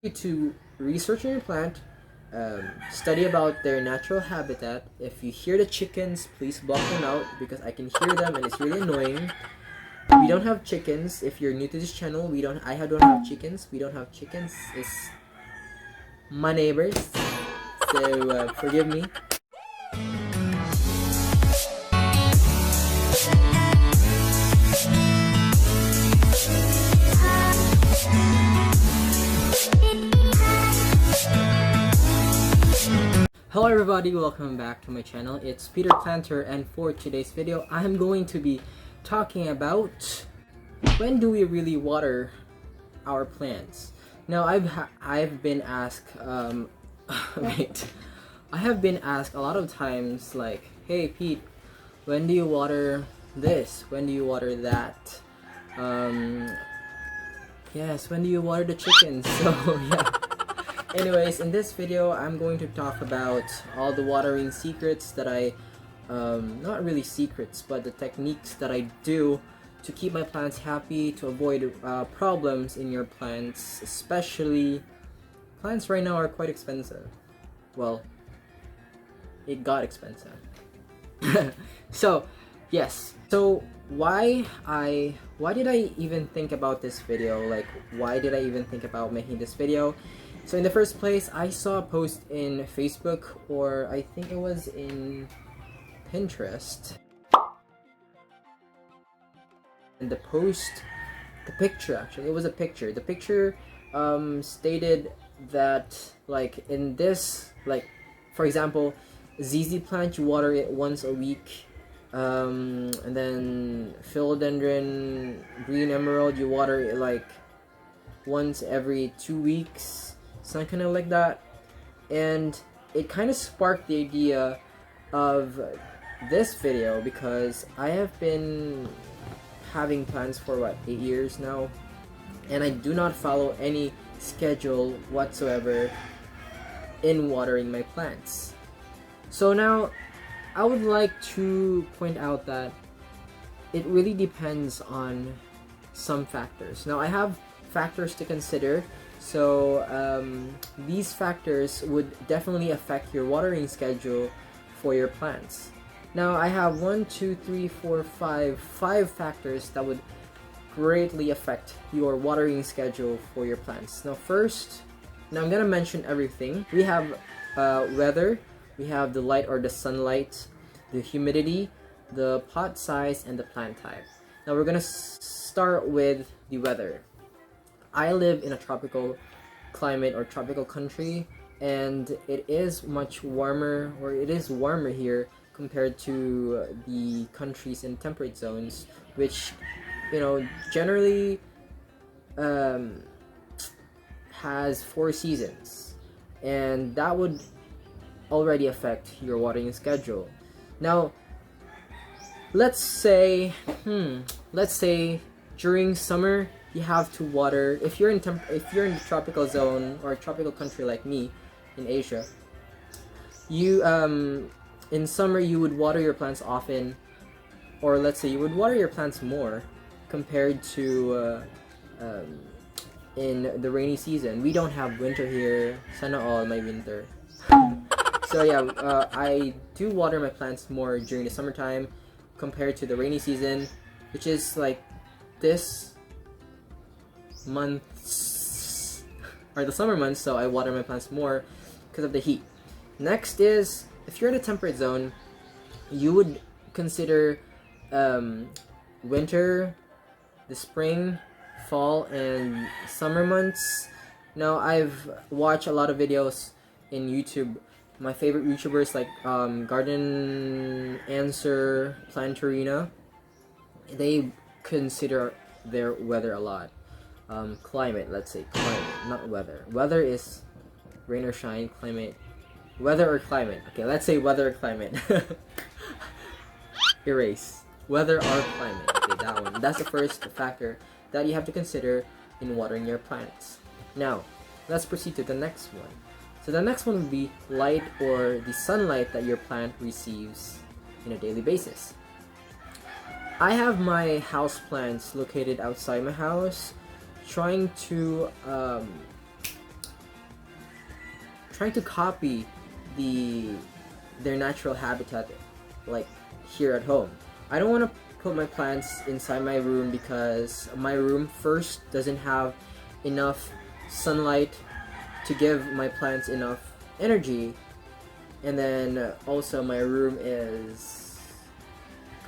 To research your plant, study about their natural habitat. If you hear the chickens, please block them out because I can hear them and it's really annoying. We don't have chickens. If you're new to this channel, I don't have chickens. We don't have chickens. It's my neighbors. So forgive me. Hello everybody, welcome back to my channel. It's Peter Planter, and for today's video I'm going to be talking about when do we really water our plants. Now I've been asked wait. I have been asked a lot of times, like, hey Pete, when do you water this? When do you water that? Yes, when do you water the chickens? So yeah. Anyways, in this video, I'm going to talk about all the watering secrets that not really secrets, but the techniques that I do to keep my plants happy, to avoid problems in your plants, especially plants right now are quite expensive. Well, it got expensive. So, yes. So, why did I even think about this video? Like, why did I even think about making this video? So in the first place, I saw a post in Facebook, or I think it was in Pinterest. And the picture actually, it was a picture. The picture stated that, like, in this, like, for example, ZZ plant, you water it once a week. And then Philodendron, green emerald, you water it like once every 2 weeks. Something kind of like that, and it kind of sparked the idea of this video because I have been having plants for 8 years now, and I do not follow any schedule whatsoever in watering my plants. So now I would like to point out that it really depends on some factors. Now I have factors to consider. So these factors would definitely affect your watering schedule for your plants. Now I have 5 factors that would greatly affect your watering schedule for your plants. Now I'm gonna mention everything. We have weather, we have the light or the sunlight, the humidity, the pot size, and the plant type. Now we're gonna start with the weather. I live in a tropical climate or tropical country, and it is much warmer, or it is warmer here compared to the countries in temperate zones, which, you know, generally has 4 seasons, and that would already affect your watering schedule. Now let's say during summer you have to water. If you're in the tropical zone or a tropical country like me in Asia, you in summer you would water your plants often, or let's say you would water your plants more compared to in the rainy season. We don't have winter here. Sana all my winter. So yeah, I do water my plants more during the summertime compared to the rainy season, which is like this months or the summer months. So I water my plants more because of the heat. Next is, if you're in a temperate zone, you would consider winter, the spring, fall, and summer months. Now I've watched a lot of videos in YouTube. My favorite YouTubers like Garden Answer, Plantarina, they consider their weather a lot. Climate, let's say climate, not weather. Weather is rain or shine. Climate, weather or climate. Okay, let's say weather or climate. Erase. Weather or climate. Okay, that one. That's the first factor that you have to consider in watering your plants. Now, let's proceed to the next one. So the next one would be light, or the sunlight that your plant receives on a daily basis. I have my house plants located outside my house, trying to trying to copy their natural habitat, like here at home. I don't want to put my plants inside my room because my room first doesn't have enough sunlight to give my plants enough energy, and then also my room is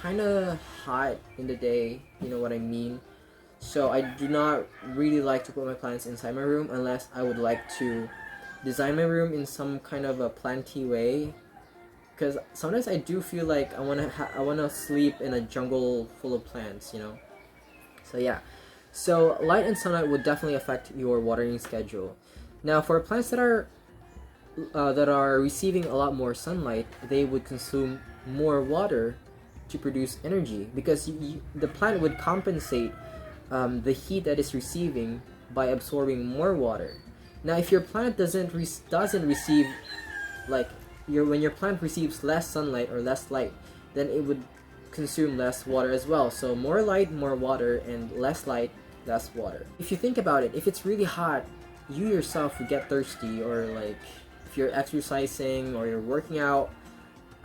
kind of hot in the day, you know what I mean? So I do not really like to put my plants inside my room unless I would like to design my room in some kind of a planty way, because sometimes I do feel like I wanna sleep in a jungle full of plants, you know. So yeah, so light and sunlight would definitely affect your watering schedule. Now for plants that are receiving a lot more sunlight, they would consume more water to produce energy, because the plant would compensate the heat that it's receiving by absorbing more water. Now, if your plant doesn't receive, like, when your plant receives less sunlight or less light, then it would consume less water as well. So more light, more water, and less light, less water. If you think about it, if it's really hot, you yourself would get thirsty, or like if you're exercising or you're working out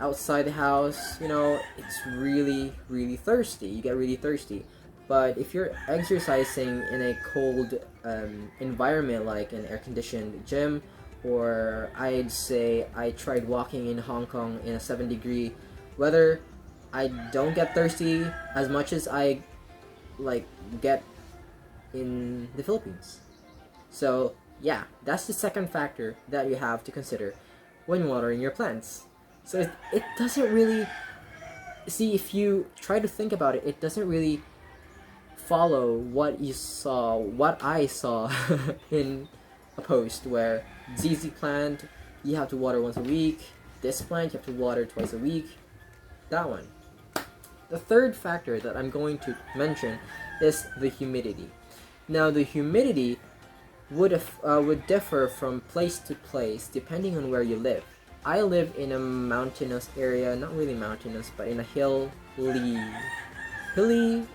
outside the house, you know, it's really, really thirsty. You get really thirsty. But if you're exercising in a cold environment, like an air-conditioned gym, or I'd say I tried walking in Hong Kong in a 7-degree weather, I don't get thirsty as much as I like get in the Philippines. So yeah, that's the second factor that you have to consider when watering your plants. So it doesn't really, see, if you try to think about it, it doesn't really follow what I saw in a post where ZZ plant, you have to water once a week, this plant you have to water twice a week, that one. The third factor that I'm going to mention is the humidity. Now the humidity would differ from place to place depending on where you live. I live in a mountainous area, not really mountainous, but in a hilly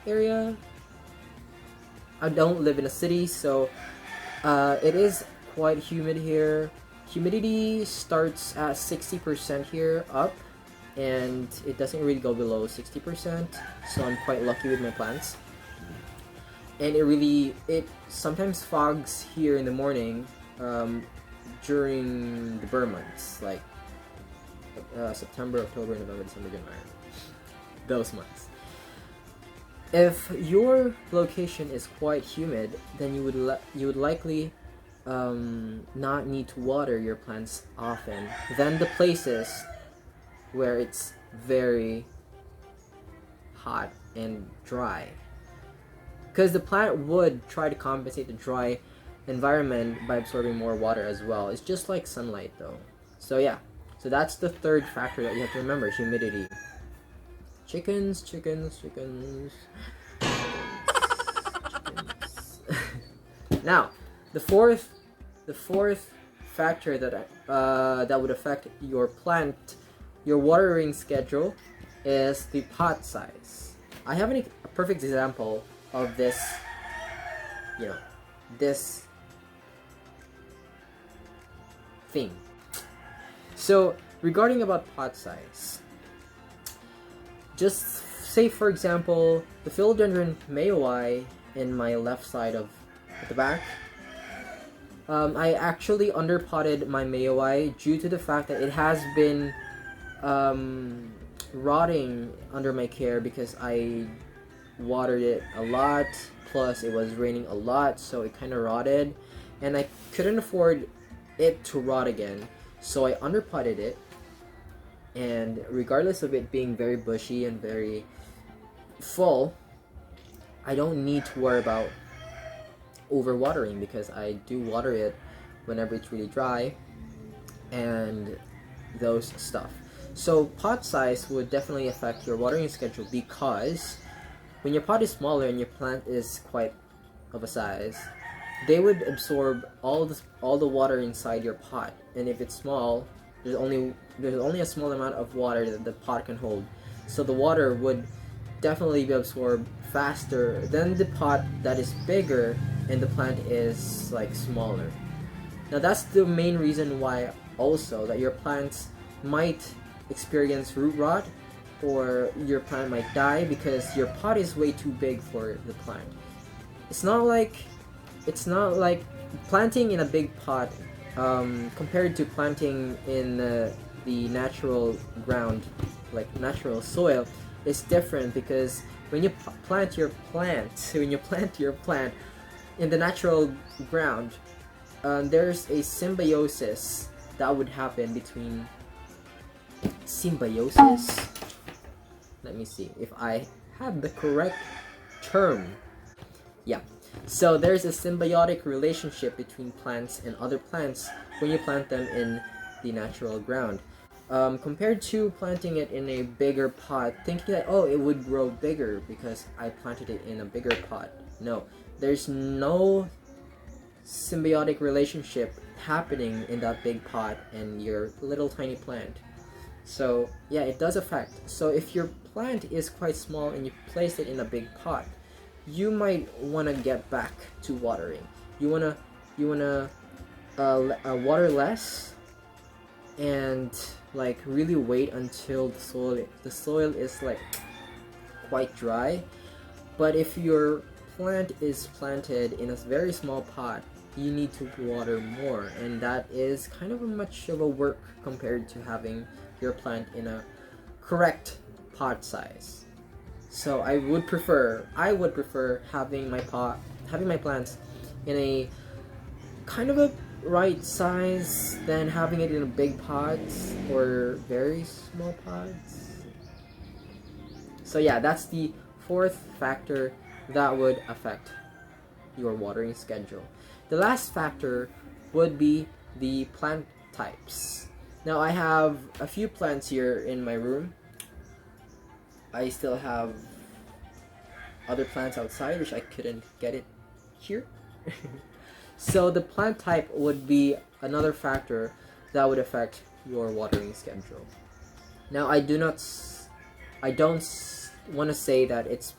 area. I don't live in a city, so it is quite humid here. Humidity starts at 60% here up, and it doesn't really go below 60%, so I'm quite lucky with my plants. And it sometimes fogs here in the morning during the burr months, like September, October, November, December, January, those months. If your location is quite humid, then you would likely not need to water your plants often than the places where it's very hot and dry. Because the plant would try to compensate the dry environment by absorbing more water as well. It's just like sunlight though. So yeah, so that's the third factor that you have to remember, humidity. Chickens. Now, the fourth factor that would affect your watering schedule is the pot size. I have a perfect example of this, this thing. So regarding about pot size, just say for example the Philodendron mayoi in my left side of the back. I actually underpotted my mayoi due to the fact that it has been rotting under my care because I watered it a lot, plus it was raining a lot, so it kind of rotted, and I couldn't afford it to rot again, so I underpotted it. And regardless of it being very bushy and very full, I don't need to worry about overwatering because I do water it whenever it's really dry and those stuff. So pot size would definitely affect your watering schedule, because when your pot is smaller and your plant is quite of a size, they would absorb all the water inside your pot, and if it's small, there's only a small amount of water that the pot can hold, so the water would definitely be absorbed faster than the pot that is bigger and the plant is like smaller. Now that's the main reason why also that your plants might experience root rot, or your plant might die because your pot is way too big for the plant. It's not like planting in a big pot compared to planting in the natural ground, like natural soil, is different, because when you plant your plant in the natural ground, there's a symbiosis that would happen between symbiosis. Let me see if I have the correct term. Yeah. So there's a symbiotic relationship between plants and other plants when you plant them in the natural ground. Compared to planting it in a bigger pot, thinking that, oh, it would grow bigger because I planted it in a bigger pot. No, there's no symbiotic relationship happening in that big pot and your little tiny plant. So yeah, it does affect. So if your plant is quite small and you place it in a big pot, you might want to get back to watering. You wanna water less, and like really wait until the soil is like quite dry. But if your plant is planted in a very small pot, you need to water more, and that is kind of much of a work compared to having your plant in a correct pot size. So I would prefer having my plants in a kind of a right size than having it in a big pots or very small pots. So yeah, that's the fourth factor that would affect your watering schedule. The last factor would be the plant types. Now I have a few plants here in my room. I still have other plants outside which I couldn't get it here. So the plant type would be another factor that would affect your watering schedule. Now I don't want to say that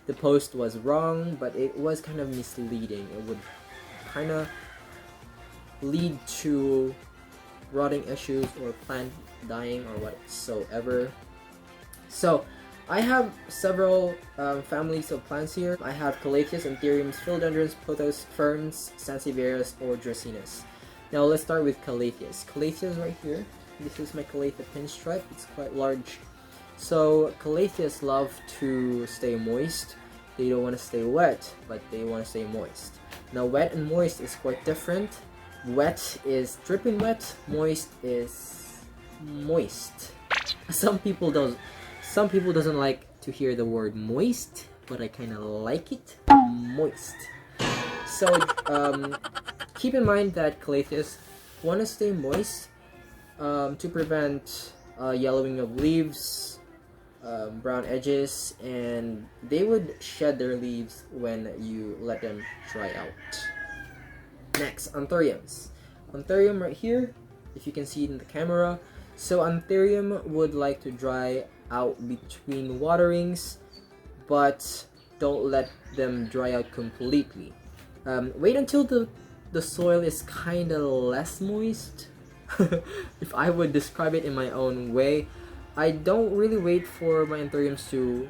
the post was wrong, but it was kind of misleading. It would kind of lead to rotting issues or plant dying or whatsoever. So I have several families of plants here. I have Calatheas, Anthuriums, Philodendrons, pothos, ferns, Sansevieris, or Dracaenas. Now let's start with Calatheas. Calatheas right here. This is my Calathea pinstripe. It's quite large. So Calatheas love to stay moist. They don't want to stay wet, but they want to stay moist. Now wet and moist is quite different. Wet is dripping wet. Moist is moist. Some people doesn't like to hear the word moist, but I kind of like it. Moist. So keep in mind that Calatheas want to stay moist to prevent yellowing of leaves, brown edges, and they would shed their leaves when you let them dry out. Next, Anthuriums. Anthurium right here, if you can see it in the camera. So Anthurium would like to dry out between waterings, but don't let them dry out completely. Wait until the soil is kind of less moist. If I would describe it in my own way, I don't really wait for my Anthuriums to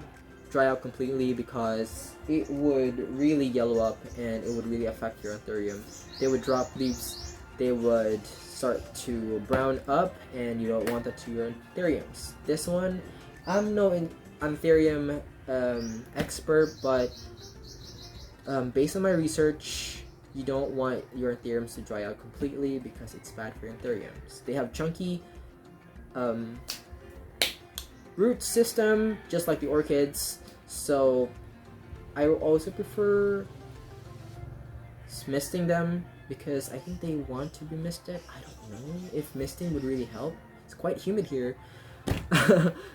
dry out completely, because it would really yellow up and it would really affect your Anthurium. They would drop leaves, they would start to brown up, and you don't want that to your Anthuriums. This one, I'm no Anthurium expert, but based on my research, you don't want your Anthuriums to dry out completely because it's bad for your Anthuriums. They have chunky root system, just like the orchids. So I also prefer misting them, because I think they want to be misted. I don't know if misting would really help. It's quite humid here.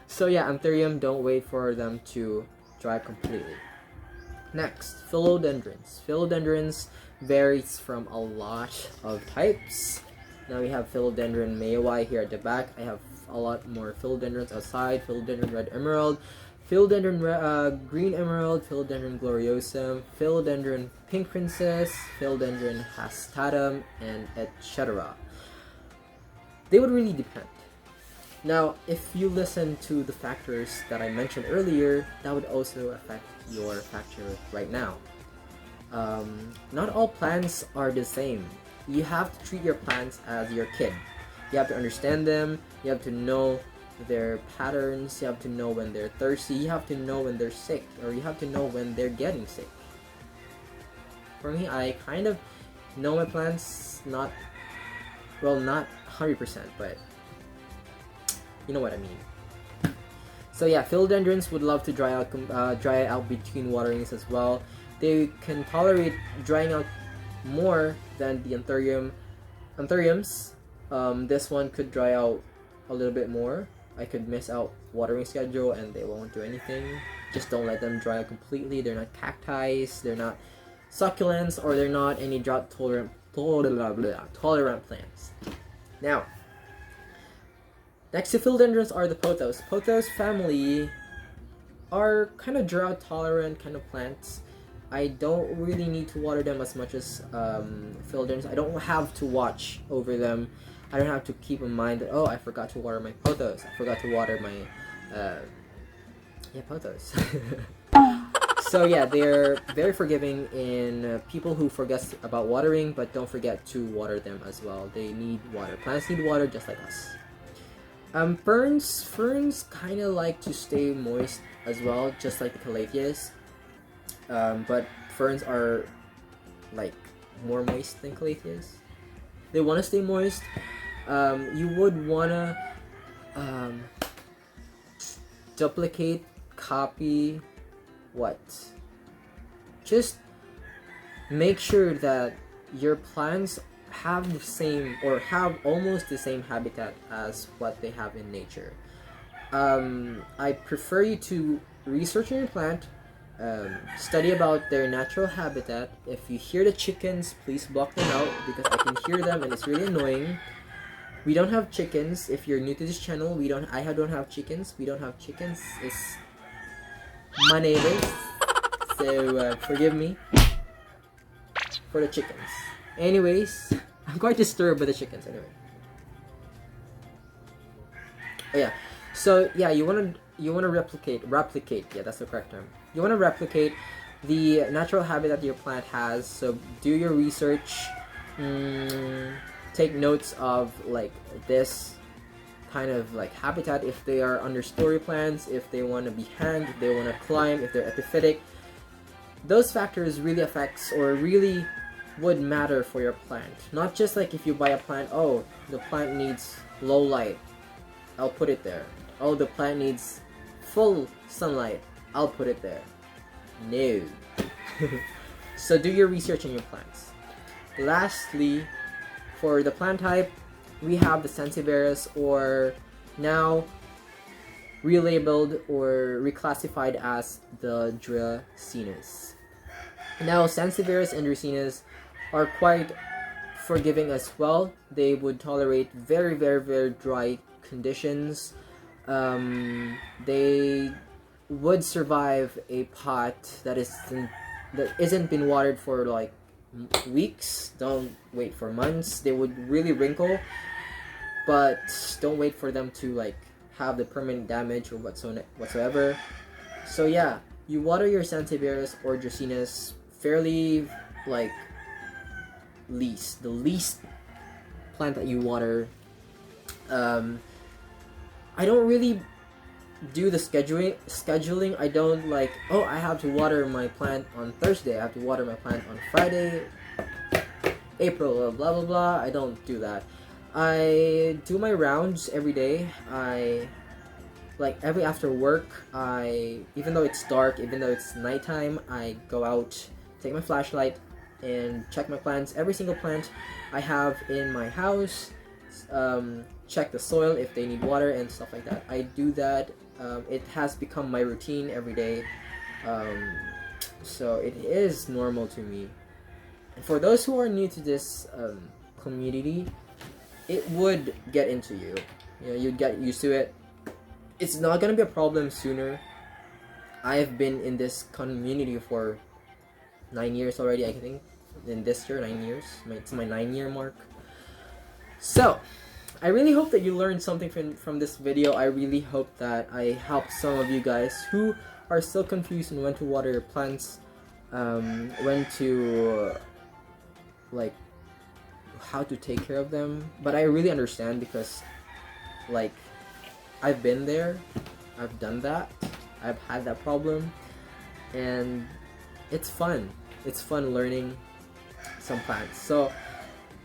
So yeah, Anthurium, don't wait for them to dry completely. Next, Philodendrons. Philodendrons varies from a lot of types. Now we have Philodendron mayoi here at the back. I have a lot more Philodendrons outside. Philodendron red emerald, Green Emerald, Philodendron Gloriosum, Philodendron Pink Princess, Philodendron Hastatum, and etc. They would really depend. Now, if you listen to the factors that I mentioned earlier, that would also affect your factor right now. Not all plants are the same. You have to treat your plants as your kid. You have to understand them, you have to know their patterns, you have to know when they're thirsty, you have to know when they're sick, or you have to know when they're getting sick. For me, I kind of know my plants, not 100%, but you know what I mean. So yeah, philodendrons would love to dry out between waterings as well. They can tolerate drying out more than the Anthuriums. This one could dry out a little bit more. I could miss out watering schedule and they won't do anything. Just don't let them dry out completely. They're not cacti, they're not succulents, or they're not any drought tolerant plants. Now, next to philodendrons are the pothos. Pothos family are kind of drought tolerant kind of plants. I don't really need to water them as much as philodendrons. I don't have to watch over them. I don't have to keep in mind that, oh, I forgot to water my pothos. I forgot to water my pothos. So yeah, they're very forgiving in people who forget about watering, but don't forget to water them as well. They need water. Plants need water just like us. Ferns kind of like to stay moist as well, just like the Calatheas. But ferns are like more moist than Calatheas. They want to stay moist. You would want to duplicate, copy, just make sure that your plants have the same or have almost the same habitat as what they have in nature. I prefer you to research your plant, study about their natural habitat. If you hear the chickens, please block them out because I can hear them and it's really annoying. We don't have chickens. If you're new to this channel, I don't have chickens. We don't have chickens. It's my neighbors. So forgive me for the chickens. Anyways, I'm quite disturbed by the chickens anyway. Oh yeah. So yeah, you wanna replicate. Yeah, that's the correct term. You wanna replicate the natural habitat your plant has. So do your research. Take notes of like this kind of like habitat. If they are understory plants, if they want to be hanged, if they want to climb, if they're epiphytic. Those factors really affects or really would matter for your plant. Not just like if you buy a plant, oh, the plant needs low light, I'll put it there. Oh, the plant needs full sunlight, I'll put it there. No. So do your research on your plants. Lastly, for the plant type, we have the Sansevieris, or now relabeled or reclassified as the Dracaenas. Now, Sansevieris and Dracaenas are quite forgiving as well. They would tolerate very, very, very dry conditions. They would survive a pot that isn't been watered for like weeks. Don't wait for months. They would really wrinkle, but don't wait for them to like have the permanent damage or whatsoever. So yeah, you water your Sansevieris or Dracaenas fairly like the least plant that you water. I don't really do the scheduling. I don't like, oh, I have to water my plant on Thursday, I have to water my plant on Friday, April, blah blah blah. I don't do that. I do my rounds every day. Every after work, even though it's dark, even though it's nighttime, I go out, take my flashlight, and check my plants. Every single plant I have in my house, check the soil if they need water and stuff like that. I do that. It has become my routine every day, so it is normal to me. And for those who are new to this community, it would get into you. You know, you'd get used to it. It's not gonna be a problem sooner. I have been in this community for 9 years already, I think. In this year, 9 years. It's my 9-year mark. So, I really hope that you learned something from this video. I really hope that I helped some of you guys who are still confused on when to water your plants, when to, like, how to take care of them. But I really understand because, like, I've been there, I've done that, I've had that problem, and it's fun. It's fun learning some plants. So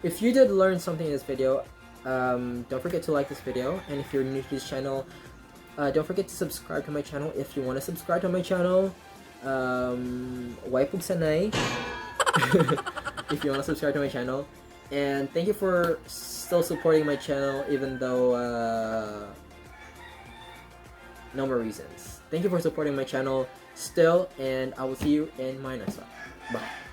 if you did learn something in this video, don't forget to like this video, and if you're new to this channel, don't forget to subscribe to my channel. If you want to subscribe to my channel, sanay. If you want to subscribe to my channel, and thank you for still supporting my channel even though no more reasons. Thank you for supporting my channel still, and I will see you in my next one. Bye.